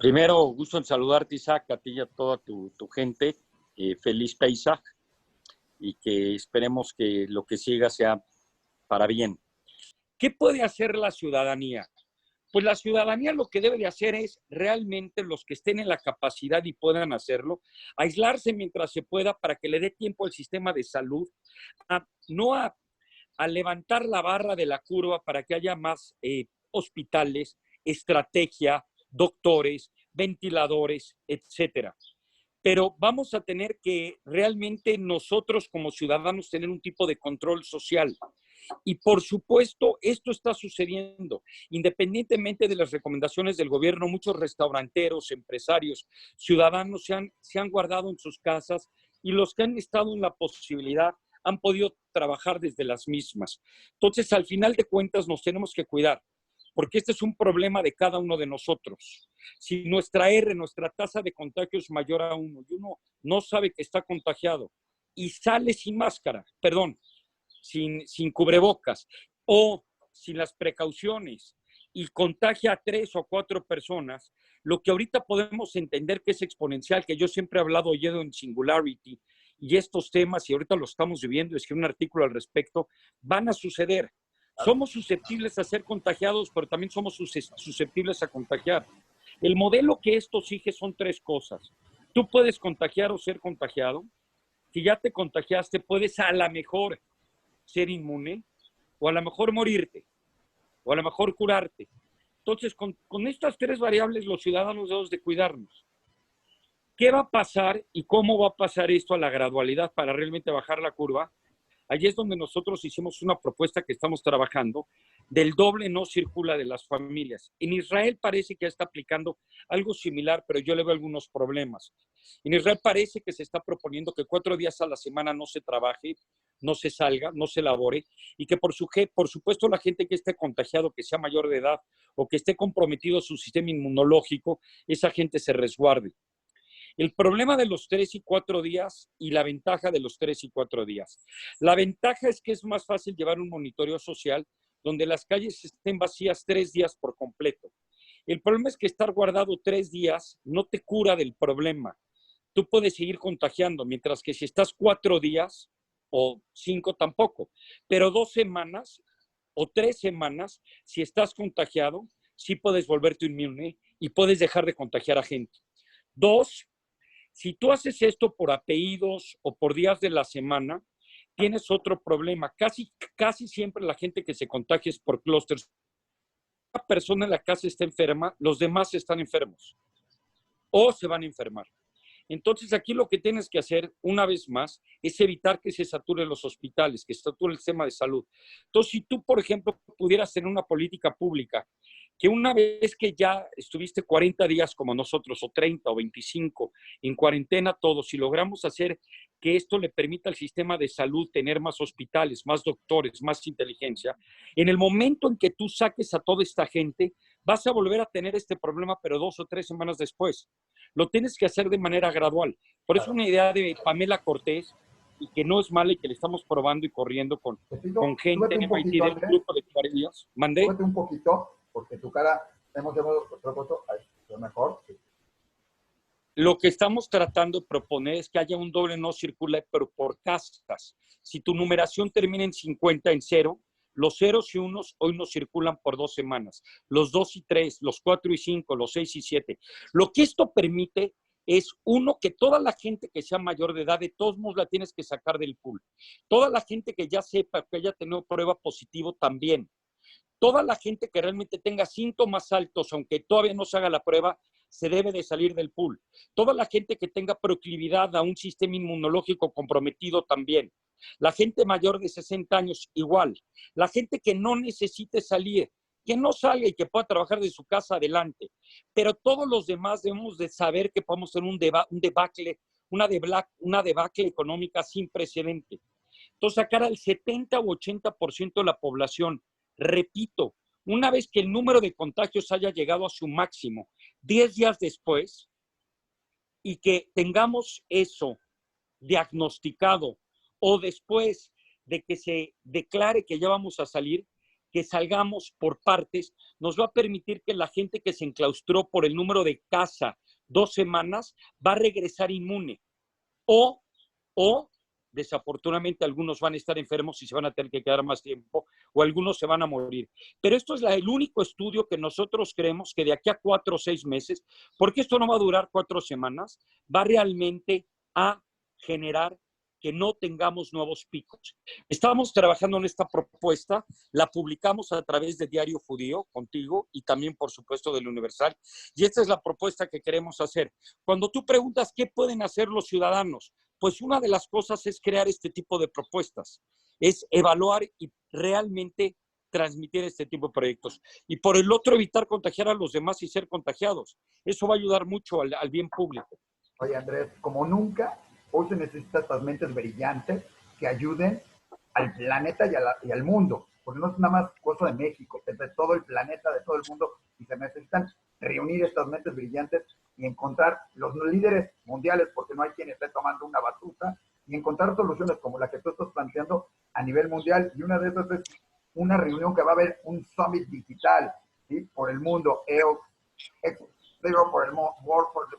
Primero, gusto en saludarte, Isaac, a ti y a toda tu gente. Feliz Pesaj y que esperemos que lo que siga sea para bien. ¿Qué puede hacer la ciudadanía? Pues la ciudadanía lo que debe de hacer es realmente los que estén en la capacidad y puedan hacerlo, aislarse mientras se pueda para que le dé tiempo al sistema de salud, no a levantar la barra de la curva para que haya más hospitales, estrategia, doctores, ventiladores, etcétera. Pero vamos a tener que realmente nosotros como ciudadanos tener un tipo de control social. Y por supuesto, esto está sucediendo. Independientemente de las recomendaciones del gobierno, muchos restauranteros, empresarios, ciudadanos se han guardado en sus casas y los que han estado en la posibilidad han podido trabajar desde las mismas. Entonces, al final de cuentas, nos tenemos que cuidar, porque este es un problema de cada uno de nosotros. Si nuestra tasa de contagio es mayor a 1 y uno no sabe que está contagiado y sale sin máscara, perdón, sin cubrebocas o sin las precauciones y contagia a 3 o 4 personas, lo que ahorita podemos entender que es exponencial, que yo siempre he hablado oído en singularity y estos temas, y ahorita lo estamos viviendo, escribí un artículo al respecto, van a suceder. Somos susceptibles a ser contagiados, pero también somos susceptibles a contagiar. El modelo que esto sigue son 3 cosas. Tú puedes contagiar o ser contagiado. Si ya te contagiaste, puedes a lo mejor ser inmune, o a lo mejor morirte, o a lo mejor curarte. Entonces, con estas 3 variables, los ciudadanos debemos de cuidarnos. ¿Qué va a pasar y cómo va a pasar esto a la gradualidad para realmente bajar la curva? Allí es donde nosotros hicimos una propuesta que estamos trabajando del doble no circula de las familias. En Israel parece que está aplicando algo similar, pero yo le veo algunos problemas. En Israel parece que se está proponiendo que 4 días a la semana no se trabaje, no se salga, no se labore, y que por supuesto la gente que esté contagiado, que sea mayor de edad o que esté comprometido su sistema inmunológico, esa gente se resguarde. El problema de los 3 y 4 días y la ventaja de los 3 y 4 días. La ventaja es que es más fácil llevar un monitoreo social donde las calles estén vacías 3 días por completo. El problema es que estar guardado 3 días no te cura del problema. Tú puedes seguir contagiando, mientras que si estás 4 días o 5 tampoco. Pero 2 semanas o 3 semanas, si estás contagiado, sí puedes volverte inmune y puedes dejar de contagiar a gente. 2, si tú haces esto por apellidos o por días de la semana, tienes otro problema. Casi siempre la gente que se contagia es por clústeres. Una persona en la casa está enferma, los demás están enfermos o se van a enfermar. Entonces, aquí lo que tienes que hacer, una vez más, es evitar que se saturen los hospitales, que se sature el sistema de salud. Entonces, si tú, por ejemplo, pudieras tener una política pública que una vez que ya estuviste 40 días como nosotros, o 30 o 25 en cuarentena todos, si logramos hacer que esto le permita al sistema de salud tener más hospitales, más doctores, más inteligencia, en el momento en que tú saques a toda esta gente, vas a volver a tener este problema, pero 2 o 3 semanas después. Lo tienes que hacer de manera gradual. Por eso una idea de Pamela Cortés, y que no es mala y que le estamos probando y corriendo con gente en MIT del grupo de Clarillas. ¿Mandé? Súbete un poquito, porque tu cara, hemos otra foto, ahí, mejor. Sí. Lo que estamos tratando de proponer es que haya un doble no circula, pero por castas. Si tu numeración termina en 50, en 0, los 0s y 1s hoy no circulan por 2 semanas. Los 2 y 3, los 4 y 5, los 6 y 7. Lo que esto permite es, uno, que toda la gente que sea mayor de edad, de todos modos la tienes que sacar del pool. Toda la gente que ya sepa que haya tenido prueba positivo también. Toda la gente que realmente tenga síntomas altos, aunque todavía no se haga la prueba, se debe de salir del pool. Toda la gente que tenga proclividad a un sistema inmunológico comprometido también. La gente mayor de 60 años igual. La gente que no necesite salir, que no salga y que pueda trabajar de su casa adelante. Pero todos los demás debemos de saber que podemos tener una debacle económica sin precedente. Entonces, sacar al 70 u 80% de la población. Repito, una vez que el número de contagios haya llegado a su máximo, 10 días después, y que tengamos eso diagnosticado, o después de que se declare que ya vamos a salir, que salgamos por partes nos va a permitir que la gente que se enclaustró por el número de casa 2 semanas va a regresar inmune. O desafortunadamente algunos van a estar enfermos y se van a tener que quedar más tiempo, o algunos se van a morir. Pero esto es el único estudio que nosotros creemos que de aquí a 4 o 6 meses, porque esto no va a durar 4 semanas, va realmente a generar que no tengamos nuevos picos. Estamos trabajando en esta propuesta, la publicamos a través de Diario Judío, contigo, y también, por supuesto, del Universal, y esta es la propuesta que queremos hacer. Cuando tú preguntas qué pueden hacer los ciudadanos, pues una de las cosas es crear este tipo de propuestas, es evaluar y realmente transmitir este tipo de proyectos. Y por el otro, evitar contagiar a los demás y ser contagiados. Eso va a ayudar mucho al bien público. Oye, Andrés, como nunca, hoy se necesitan estas mentes brillantes que ayuden al planeta y al mundo, porque no es nada más cosa de México, es de todo el planeta, de todo el mundo, y se necesitan reunir estas mentes brillantes y encontrar los líderes mundiales, porque no hay quien esté tomando una batuta, y encontrar soluciones como la que tú estás planteando a nivel mundial, y una de esas es una reunión que va a haber un summit digital, ¿sí? Por el mundo, por el World for the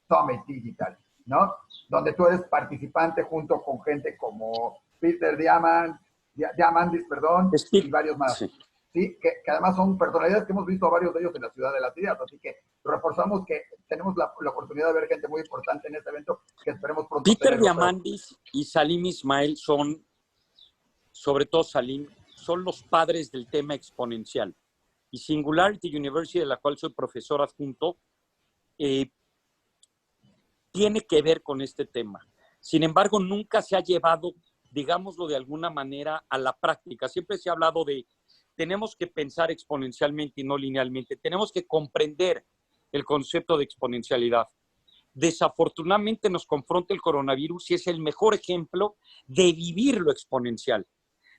Summit Digital, ¿no? Donde tú eres participante junto con gente como Peter Diamandis, y varios más. Sí. ¿Sí? Que además son personalidades que hemos visto a varios de ellos en la ciudad de las ideas, así que reforzamos que tenemos la oportunidad de ver gente muy importante en este evento que esperemos pronto. Peter Diamandis y Salim Ismail son, sobre todo Salim, son los padres del tema exponencial. Y Singularity University, de la cual soy profesor adjunto, tiene que ver con este tema. Sin embargo, nunca se ha llevado, digámoslo de alguna manera, a la práctica. Siempre se ha hablado de tenemos que pensar exponencialmente y no linealmente. Tenemos que comprender el concepto de exponencialidad. Desafortunadamente nos confronta el coronavirus y es el mejor ejemplo de vivir lo exponencial,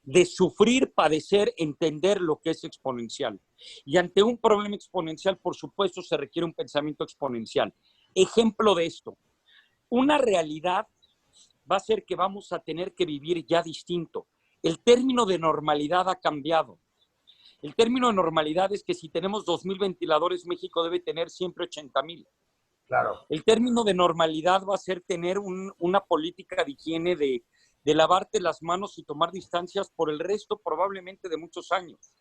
de sufrir, padecer, entender lo que es exponencial. Y ante un problema exponencial, por supuesto, se requiere un pensamiento exponencial. Ejemplo de esto, una realidad va a ser que vamos a tener que vivir ya distinto. El término de normalidad ha cambiado. El término de normalidad es que si tenemos 2,000 ventiladores, México debe tener siempre 80,000. Claro. El término de normalidad va a ser tener una política de higiene de lavarte las manos y tomar distancias por el resto probablemente de muchos años.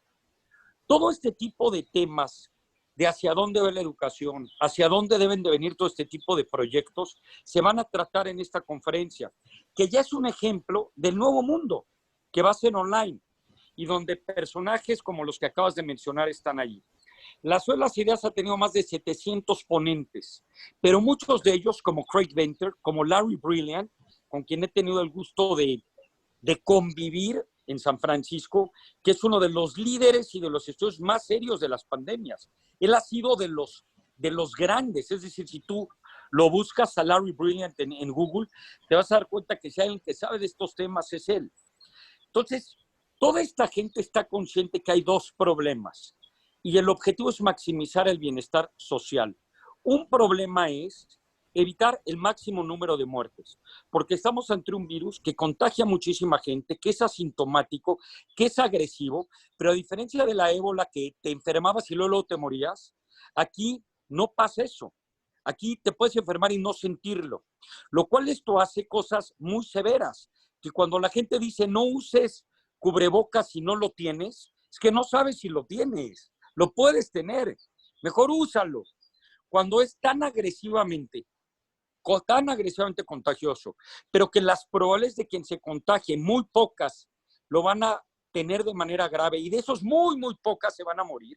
Todo este tipo de temas de hacia dónde va la educación, hacia dónde deben de venir todo este tipo de proyectos, se van a tratar en esta conferencia, que ya es un ejemplo del nuevo mundo, que va a ser online y donde personajes como los que acabas de mencionar están allí. La Escuela de las Ideas ha tenido más de 700 ponentes, pero muchos de ellos, como Craig Venter, como Larry Brilliant, con quien he tenido el gusto de convivir en San Francisco, que es uno de los líderes y de los estudios más serios de las pandemias. Él ha sido de los grandes, es decir, si tú lo buscas a Larry Brilliant en Google, te vas a dar cuenta que si alguien que sabe de estos temas es él. Entonces, toda esta gente está consciente que hay dos problemas y el objetivo es maximizar el bienestar social. Un problema es evitar el máximo número de muertes, porque estamos ante un virus que contagia a muchísima gente, que es asintomático, que es agresivo, pero a diferencia de la ébola que te enfermabas y luego te morías, aquí no pasa eso. Aquí te puedes enfermar y no sentirlo, lo cual esto hace cosas muy severas, que cuando la gente dice no uses cubrebocas si no lo tienes, es que no sabes si lo tienes, lo puedes tener, mejor úsalo. Cuando es tan agresivamente contagioso, pero que las probabilidades de quien se contagie, muy pocas, lo van a tener de manera grave y de esos muy, muy pocas se van a morir.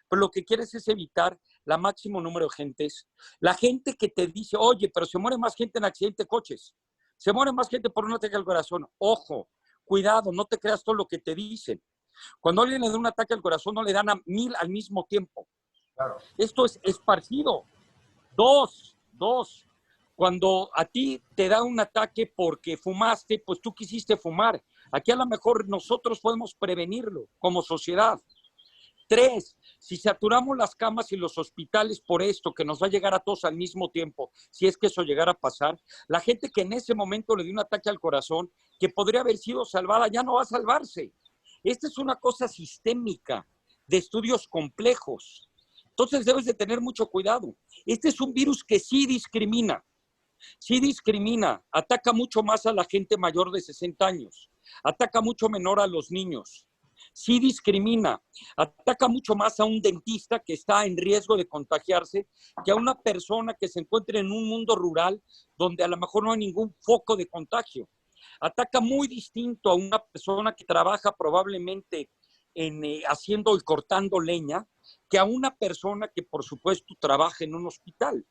Pero lo que quieres es evitar la máximo número de gentes. La gente que te dice, oye, pero se muere más gente en accidente de coches, se muere más gente por un ataque al corazón. Ojo, cuidado, no te creas todo lo que te dicen. Cuando a alguien le da un ataque al corazón, no le dan a 1,000 al mismo tiempo. Claro. Esto es esparcido. Dos. Cuando a ti te da un ataque porque fumaste, pues tú quisiste fumar. Aquí a lo mejor nosotros podemos prevenirlo como sociedad. 3, si saturamos las camas y los hospitales por esto, que nos va a llegar a todos al mismo tiempo, si es que eso llegara a pasar, la gente que en ese momento le dio un ataque al corazón, que podría haber sido salvada, ya no va a salvarse. Esta es una cosa sistémica, de estudios complejos. Entonces debes de tener mucho cuidado. Este es un virus que sí discrimina, ataca mucho más a la gente mayor de 60 años, ataca mucho menor a los niños, sí discrimina, ataca mucho más a un dentista que está en riesgo de contagiarse que a una persona que se encuentre en un mundo rural donde a lo mejor no hay ningún foco de contagio. Ataca muy distinto a una persona que trabaja probablemente haciendo y cortando leña que a una persona que por supuesto trabaja en un hospital.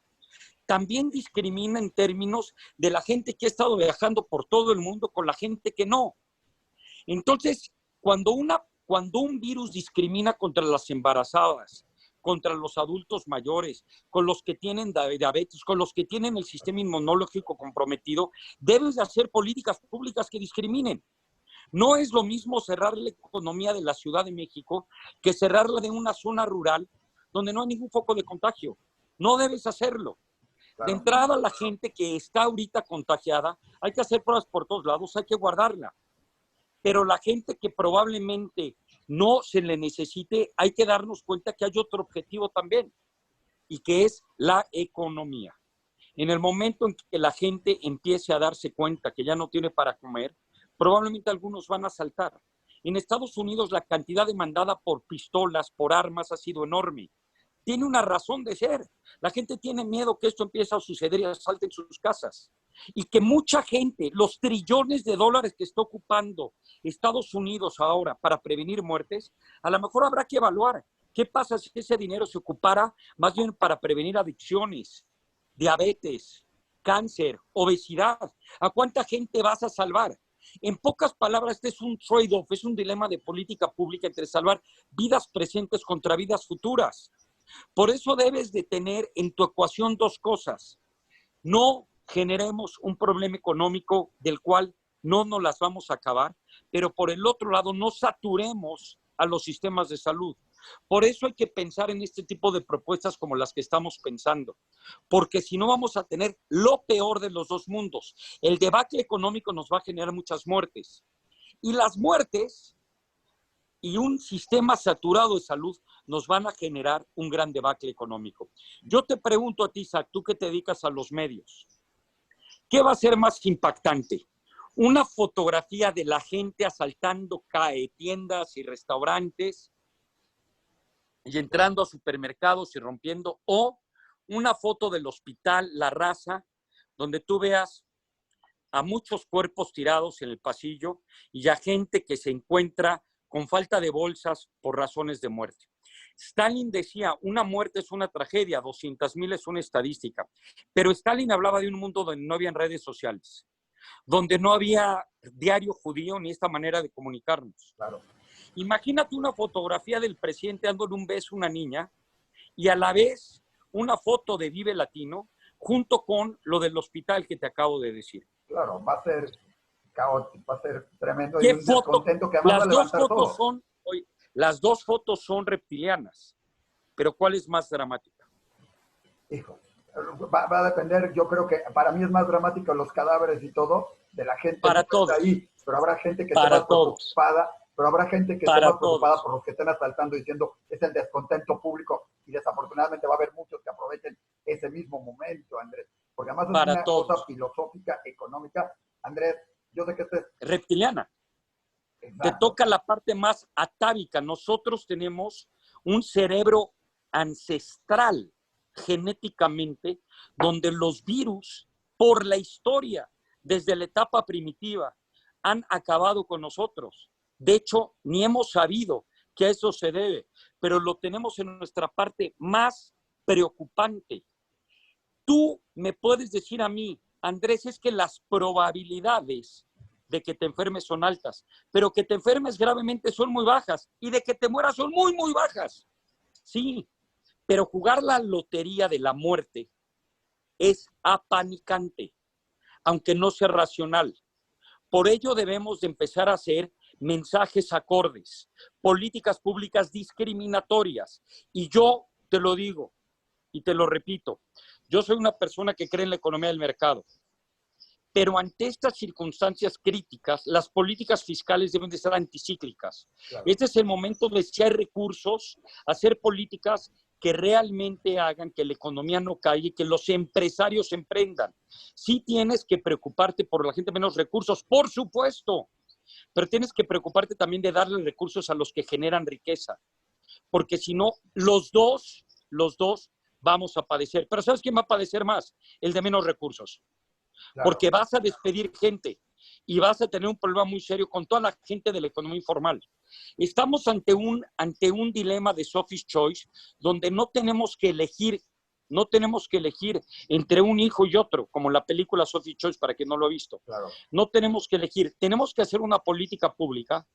También discrimina en términos de la gente que ha estado viajando por todo el mundo con la gente que no. Entonces, cuando un virus discrimina contra las embarazadas, contra los adultos mayores, con los que tienen diabetes, con los que tienen el sistema inmunológico comprometido, debes de hacer políticas públicas que discriminen. No es lo mismo cerrar la economía de la Ciudad de México que cerrarla de una zona rural donde no hay ningún foco de contagio. No debes hacerlo. De entrada, la gente que está ahorita contagiada, hay que hacer pruebas por todos lados, hay que guardarla. Pero la gente que probablemente no se le necesite, hay que darnos cuenta que hay otro objetivo también, y que es la economía. En el momento en que la gente empiece a darse cuenta que ya no tiene para comer, probablemente algunos van a saltar. En Estados Unidos la cantidad demandada por pistolas, por armas, ha sido enorme. Tiene una razón de ser. La gente tiene miedo que esto empiece a suceder y asalten sus casas. Y que mucha gente, los trillones de dólares que está ocupando Estados Unidos ahora para prevenir muertes, a lo mejor habrá que evaluar qué pasa si ese dinero se ocupara más bien para prevenir adicciones, diabetes, cáncer, obesidad. ¿A cuánta gente vas a salvar? En pocas palabras, este es un trade-off, es un dilema de política pública entre salvar vidas presentes contra vidas futuras. Por eso debes de tener en tu ecuación dos cosas. No generemos un problema económico del cual no nos las vamos a acabar, pero por el otro lado no saturemos a los sistemas de salud. Por eso hay que pensar en este tipo de propuestas como las que estamos pensando, porque si no vamos a tener lo peor de los dos mundos. El debacle económico nos va a generar muchas muertes, y las muertes y un sistema saturado de salud nos van a generar un gran debacle económico. Yo te pregunto a ti, Isaac, tú que te dedicas a los medios, ¿qué va a ser más impactante? ¿Una fotografía de la gente asaltando tiendas y restaurantes y entrando a supermercados y rompiendo? ¿O una foto del hospital La Raza, donde tú veas a muchos cuerpos tirados en el pasillo y a gente que se encuentra con falta de bolsas por razones de muerte? Stalin decía, una muerte es una tragedia, 200,000 es una estadística. Pero Stalin hablaba de un mundo donde no había redes sociales, donde no había diario judío ni esta manera de comunicarnos. Claro. Imagínate una fotografía del presidente dándole un beso a una niña y a la vez una foto de Vive Latino junto con lo del hospital que te acabo de decir. Claro, va a ser caótico, va a ser tremendo y ¿Qué un foto? descontento que además va a levantar todo. Las dos fotos son reptilianas, pero ¿cuál es más dramática? Hijo, va a depender, yo creo que para mí es más dramático los cadáveres y todo de la gente Para que todos. está ahí, pero habrá gente que Para esté más todos. preocupada, pero habrá gente que esté Para más preocupada todos. por los que estén asaltando diciendo es el descontento público y desafortunadamente va a haber muchos que aprovechen ese mismo momento, Andrés, porque además es Para una todos. cosa filosófica, económica. Andrés, yo sé que este es... Reptiliana. Te Exacto. toca la parte más atávica. Nosotros tenemos un cerebro ancestral genéticamente donde los virus, por la historia, desde la etapa primitiva, han acabado con nosotros. De hecho, ni hemos sabido que a eso se debe, pero lo tenemos en nuestra parte más preocupante. Tú me puedes decir a mí, Andrés, es que las probabilidades de que te enfermes son altas, pero que te enfermes gravemente son muy bajas y de que te mueras son muy, muy bajas. Sí, pero jugar la lotería de la muerte es apanicante, aunque no sea racional. Por ello debemos de empezar a hacer mensajes acordes, políticas públicas discriminatorias. Y yo te lo digo y te lo repito, yo soy una persona que cree en la economía del mercado, Pero ante estas circunstancias críticas, las políticas fiscales deben de ser anticíclicas. Claro. Este es el momento de, si hay recursos, hacer políticas que realmente hagan que la economía no caiga y que los empresarios emprendan. Sí tienes que preocuparte por la gente menos recursos, por supuesto, pero tienes que preocuparte también de darle recursos a los que generan riqueza, porque si no, los dos vamos a padecer. Pero ¿sabes quién va a padecer más? El de menos recursos. Claro. Porque vas a despedir gente y vas a tener un problema muy serio con toda la gente de la economía informal. Estamos ante un dilema de Sophie's Choice, donde no tenemos que elegir entre un hijo y otro, como la película Sophie's Choice, para quien no lo ha visto. Claro. No tenemos que elegir. Tenemos que hacer una política pública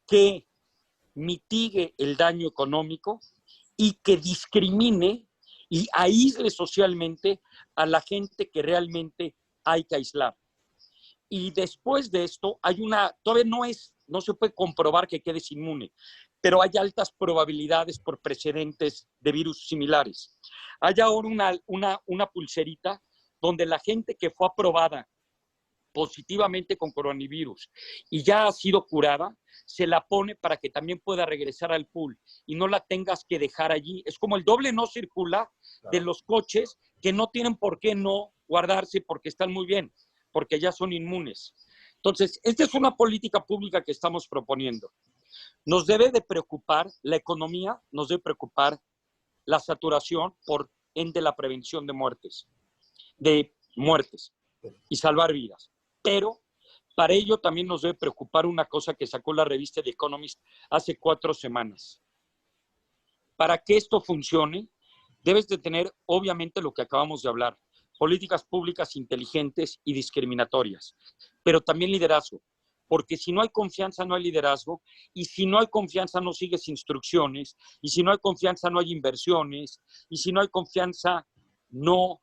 que mitigue el daño económico y que discrimine y aísle socialmente a la gente que realmente hay que aislar. Y después de esto, todavía no se puede comprobar que quedes inmune, pero hay altas probabilidades por precedentes de virus similares. Hay ahora una pulserita donde la gente que fue aprobada positivamente con coronavirus y ya ha sido curada, se la pone para que también pueda regresar al pool y no la tengas que dejar allí. Es como el doble no circula de los coches que no tienen por qué no guardarse porque están muy bien, porque ya son inmunes. Entonces, esta es una política pública que estamos proponiendo. Nos debe de preocupar la economía, nos debe preocupar la saturación, por ende la prevención de muertes y salvar vidas. Pero para ello también nos debe preocupar una cosa que sacó la revista The Economist hace 4 semanas. Para que esto funcione, debes de tener, obviamente, lo que acabamos de hablar, políticas públicas inteligentes y discriminatorias, pero también liderazgo, porque si no hay confianza no hay liderazgo, y si no hay confianza no sigues instrucciones, y si no hay confianza no hay inversiones, y si no hay confianza no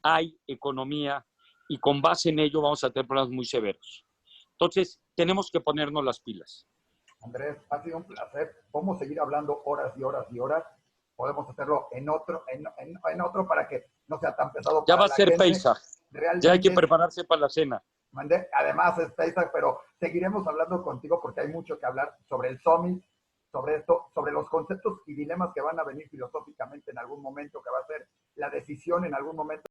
hay economía, y con base en ello vamos a tener problemas muy severos. Entonces, tenemos que ponernos las pilas. Andrés, ha sido un placer. Podemos seguir hablando horas y horas y horas. Podemos hacerlo en otro para que no sea tan pesado Ya para va a la ser gente. Pesaj. Ya hay que prepararse para la cena. Además es Pesaj, pero seguiremos hablando contigo porque hay mucho que hablar sobre el Summit, sobre esto, sobre los conceptos y dilemas que van a venir filosóficamente en algún momento, que va a ser la decisión en algún momento